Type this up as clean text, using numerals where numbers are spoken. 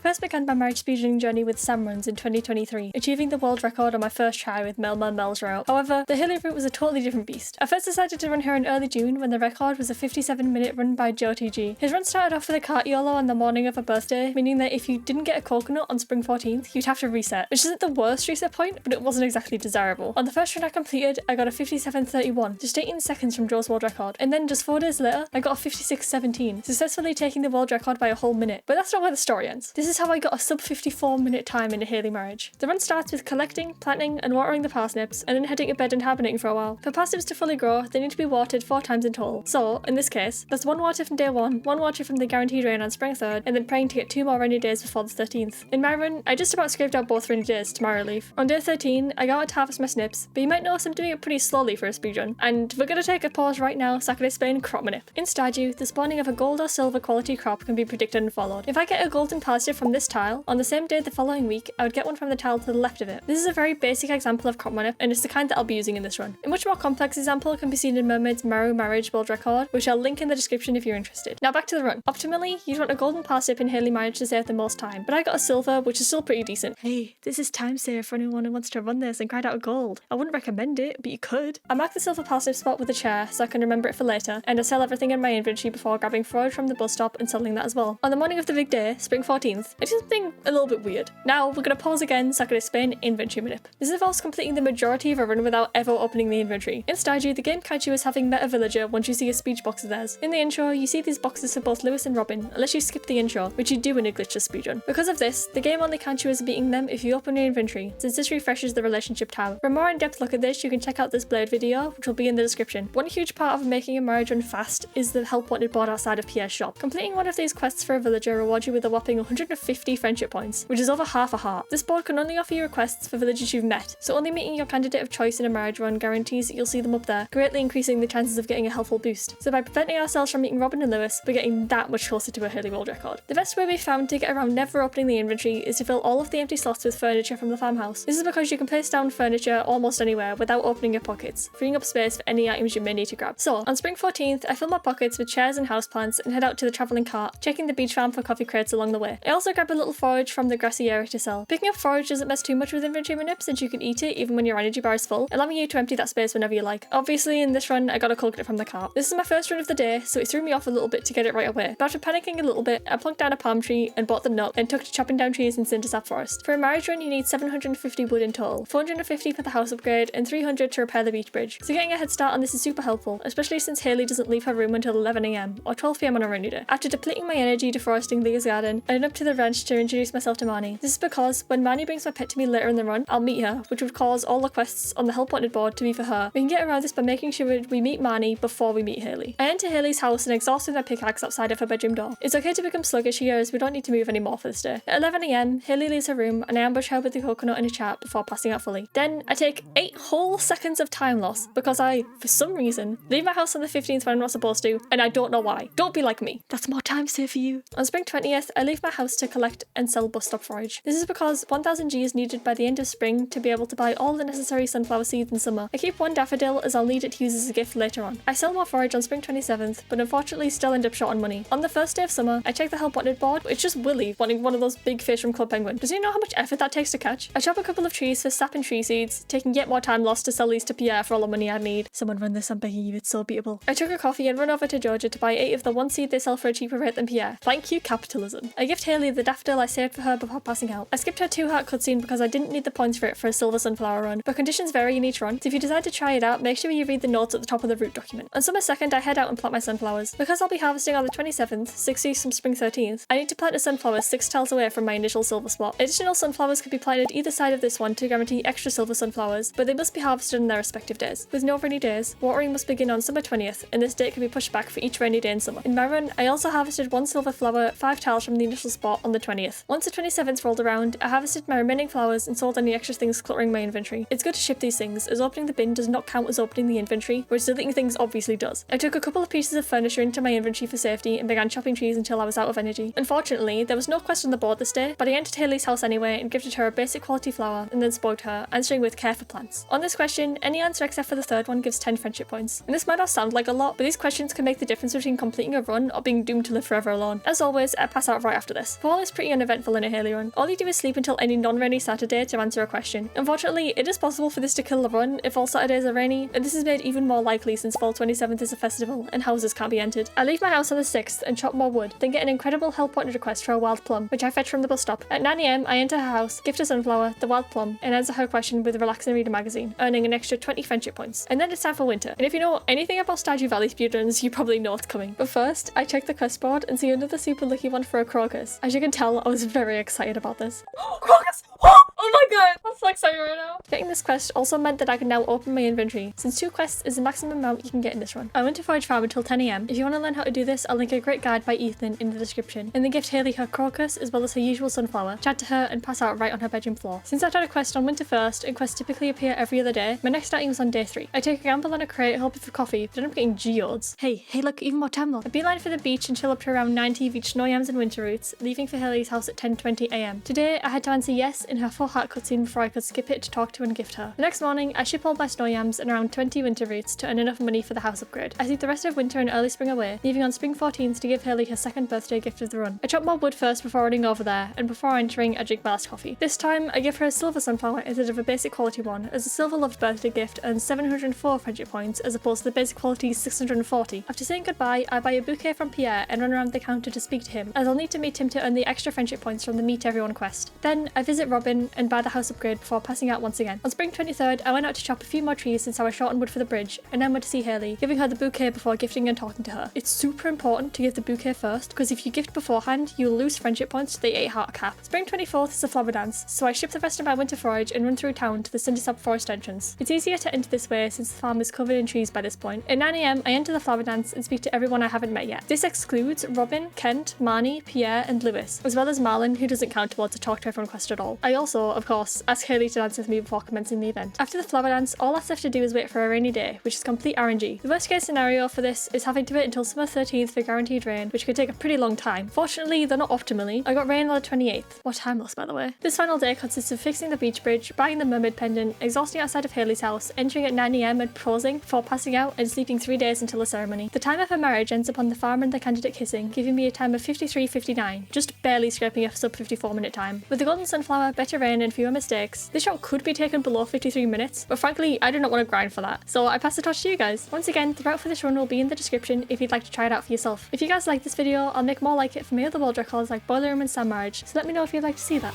first began my marriage speedrunning journey with Sam runs in 2023, achieving the world record on my first try with Mel's route. However, the Haley route was a totally different beast. I first decided to run her in early June when the record was a 57-minute run by JoeTG. His run started off with a cart YOLO on the morning of a birthday, meaning that if you didn't get a coconut on spring 14th, you'd have to reset, which isn't the worst reset point, but it wasn't exactly desirable. On the first run I completed, I got a 57.31, just 18 seconds from Joe's world record, and then just 4 days later, I got a 56.17, successfully taking the world record by a whole minute. But that's not where the story ends. This is how I got a sub 54-minute time in a Haley marriage. The run starts with collecting, planting, and watering the parsnips, and then heading to bed and hibernating for a while. For parsnips to fully grow, they need to be watered 4 times in total. So, in this case, that's 1 water from day 1, 1 water from the guaranteed rain on spring 3rd, and then praying to get 2 more rainy days before the 13th. In my run, I just about scraped out both rainy days to my relief. On day 13, I got out to harvest my snips, but you might notice I'm doing it pretty slowly for a speedrun. And we're gonna take a pause right now so I can explain crop manip. In Stardew, the spawning of a gold or silver quality crop can be predicted and followed. If I get a golden parsnip from this tile, on the same day the following week, I would get one from the tile to the left of it. This is a very basic example of crop manip, and it's the kind that I'll be using in this run. A much more complex example can be seen in Mermaid's Maru marriage world record, which I'll link in the description if you're interested. Now back to the run. Optimally, you'd want a golden parsnip in Haley marriage to save the most time, but I got a silver, which is still pretty decent. Hey, this is time saver for anyone who wants to run this and grind out a gold. I wouldn't recommend it, but you could. I mark the silver parsnip spot with a chair so I can remember it for later, and I sell everything in my inventory before grabbing forage from the bus stop and selling that as well. On the morning of the big day, spring 14th, I did something a little bit weird. Now we're gonna pause again so I can explain inventory manip. This involves completing the majority of a run without ever opening the inventory. In Stardew, the game catches you as having met a villager once you see a speech box of theirs. In the intro, you see these boxes for both Lewis and Robin, unless you skip the intro, which you do in a glitchless speedrun. Because of this, the game only counts you as meeting them if you open your inventory, since this refreshes the relationship tab. For a more in-depth look at this, you can check out this Blade video, which will be in the description. One huge part of making a marriage run fast is the help wanted board outside of Pierre's shop. Completing one of these quests for a villager rewards you with a whopping 150 friendship points, which is over half a heart. This board can only offer you requests for villagers you've met, so only meeting your candidate of choice in a marriage run guarantees that you'll see them up there, greatly increasing the chances of getting a helpful boost. So by preventing ourselves from meeting Robin and Lewis, we're getting that much closer to a Haley world record. The best way we found to get around never opening the inventory is to fill all of the empty slots with furniture from the farmhouse. This is because you can place down furniture almost anywhere without opening your pockets, freeing up space for any items you may need to grab. So, on spring 14th, I fill my pockets with chairs and houseplants and head out to the travelling cart, checking the beach farm for coffee crates along the way. I also grab a little forage from the grassy area to sell. Picking up forage doesn't mess too much with inventory manip since you can eat it even when your energy bar is full, allowing you to empty that space whenever you like. Obviously, in this run, I got a culprit from the cart. This is my first run of the day, so it threw me off a little bit to get it right away. But after panicking a little bit, I plunked down a palm tree and bought the nut and took to chopping down trees in Cindersap Forest. For a marriage run, you need 750 wood in total, 450 for the house upgrade, and 300 to repair the beach bridge. So getting a head start on this is super helpful, especially since Haley doesn't leave her room until 11 AM or 12 PM on a rainy day. After depleting my energy deforesting Leah's garden, I went up to the ranch to introduce myself to Marnie. This is because when Marnie brings my pet to me later in the run, I'll meet her, which would cause all the quests on the help wanted board to be for her. We can get around this by making sure we meet Marnie before we meet Haley. I enter Haley's house and exhaust with my pickaxe outside of her bedroom door. It's okay to become sluggish here as we don't need to move anymore for this day. At 11 AM, Haley leaves her room and I ambush her with the coconut in a chat before passing out fully. Then I take 8 whole seconds of time loss because I, for some reason, leave my house on the 15th when I'm not supposed to, and I don't know why. Don't be like me. That's more time saved for you. On spring 20th, I leave my house to collect and sell bus stop forage. This is because 1000 G is needed by the end of spring to be able to buy all the necessary sunflower seeds in summer. I keep 1 daffodil as I'll need it to use as a gift later on. I sell more forage on spring 27th, but unfortunately still end up short on money. On the first day of summer, I check the help wanted board, but it's just Willy wanting one of those big fish from Club Penguin. Does he know how much effort that takes to catch? I chop a couple of trees for sap and tree seeds, taking yet more time lost to sell these to Pierre for all the money I need. Someone run this, I'm begging you, it's so beatable. I took a coffee and run over to Georgia to buy 8 of the 1 seed they sell for a cheaper rate than Pierre. Thank you, capitalism. I gift Haley the daffodil I saved for her before passing out. I skipped her 2 heart cutscene because I didn't need the points for it for a silver sunflower run, but conditions vary in each run, so if you decide to try it out, make sure you read the notes at the top of the route document. On summer 2nd, I head out and plant my sunflowers. Because I'll be harvesting on the 27th, 6 weeks from spring 13th, I need to plant a sunflower 6 tiles away from my initial silver spot. Additional sunflowers could be planted either side of this one to guarantee extra silver sunflowers, but they must be harvested on their respective days. With no rainy days, watering must begin on summer 20th, and this date can be pushed back for each rainy day in summer. In my run, I also harvested 1 silver flower, 5 tiles from the initial spot on the 20th. Once the 27th rolled around, I harvested my remaining flowers and sold any extra things cluttering my inventory. It's good to ship these things, as opening the bin does not count as opening the inventory, which deleting things obviously does. I took a couple of pieces of furniture into my inventory for safety and began chopping trees until I was out of energy. Unfortunately, there was no quest on the board this day, but I entered Haley's house anyway and gifted her a basic quality flower and then spoke to her, answering with care for plants. On this question, any answer except for the 3rd one gives 10 friendship points. And this might not sound like a lot, but these questions can make the difference between completing a run or being doomed to live forever alone. As always, I pass out right after this. For all call this pretty uneventful in a Haley run. All you do is sleep until any non-rainy Saturday to answer a question. Unfortunately, it is possible for this to kill the run if all Saturdays are rainy, and this is made even more likely since fall 27th is a festival and houses can't be entered. I leave my house on the 6th and chop more wood, then get an incredible help wanted request for a wild plum, which I fetch from the bus stop. At 9 AM, I enter her house, gift a sunflower, the wild plum, and answer her question with a relaxing reader magazine, earning an extra 20 friendship points. And then it's time for winter. And if you know anything about Stardew Valley speedruns, you probably know it's coming. But first, I check the quest board and see another super lucky one for a crocus. As you can tell, I was very excited about this. Crocus! Oh my god! I'm so excited right now. Getting this quest also meant that I could now open my inventory, since 2 quests is the maximum amount you can get in this run. I went to Forage Farm until 10 AM. If you want to learn how to do this, I'll link a great guide by Ethan in the description. And then gift Haley her crocus as well as her usual sunflower, chat to her, and pass out right on her bedroom floor. Since I had a quest on winter first, and quests typically appear every other day, my next outing was on day 3. I take a gamble on a crate hoping for coffee, but end up getting geodes. Hey look, even more time left. I beeline for the beach and chill up to around 90 of each snow yams and winter roots, leaving for Haley's house at 10:20 AM. Today, I had to answer yes in her full heart cutscene before I could skip it to talk to and gift her. The next morning, I ship all my snow yams and around 20 winter roots to earn enough money for the house upgrade. I sleep the rest of winter and early spring away, leaving on spring 14th to give Haley her 2nd birthday gift of the run. I chop more wood first before running over there, and before entering, I drink my last coffee. This time, I give her a silver sunflower instead of a basic quality one, as a silver loved birthday gift earns 704 friendship points as opposed to the basic quality 640. After saying goodbye, I buy a bouquet from Pierre and run around the counter to speak to him, as I'll need to meet him to earn the extra friendship points from the Meet Everyone quest. Then, I visit Robin and buy the house upgrade before passing out once again. On spring 23rd, I went out to chop a few more trees since I was short on wood for the bridge, and then went to see Haley, giving her the bouquet before gifting and talking to her. It's super important to give the bouquet first, because if you gift beforehand, you'll lose friendship points to the 8 heart cap. Spring 24th is a flower dance, so I ship the rest of my winter forage and run through town to the Cindersap forest entrance. It's easier to enter this way since the farm is covered in trees by this point. At 9 AM, I enter the flower dance and speak to everyone I haven't met yet. This excludes Robin, Kent, Marnie, Pierre, and Lewis, as well as Marlon, who doesn't count towards a talk to everyone quest at all. I also, of course, ask Haley to dance with me before commencing the event. After the flower dance, all that's left to do is wait for a rainy day, which is complete RNG. The worst case scenario for this is having to wait until summer 13th for guaranteed rain, which could take a pretty long time. Fortunately, they're not optimally. I got rain on the 28th. What time loss, by the way. This final day consists of fixing the beach bridge, buying the mermaid pendant, exhausting outside of Haley's house, entering at 9 AM and proposing before passing out and sleeping 3 days until the ceremony. The time of her marriage ends upon the farmer and the candidate kissing, giving me a time of 53:59, just barely scraping a sub 54-minute time. With the golden sunflower, better rain, and fewer mistakes, this shot could be taken below 53 minutes, but frankly, I do not want to grind for that, so I pass the torch to you guys. Once again, the route for this run will be in the description if you'd like to try it out for yourself. If you guys like this video, I'll make more like it for my other world records like Boiler Room and Sand Marriage, so let me know if you'd like to see that.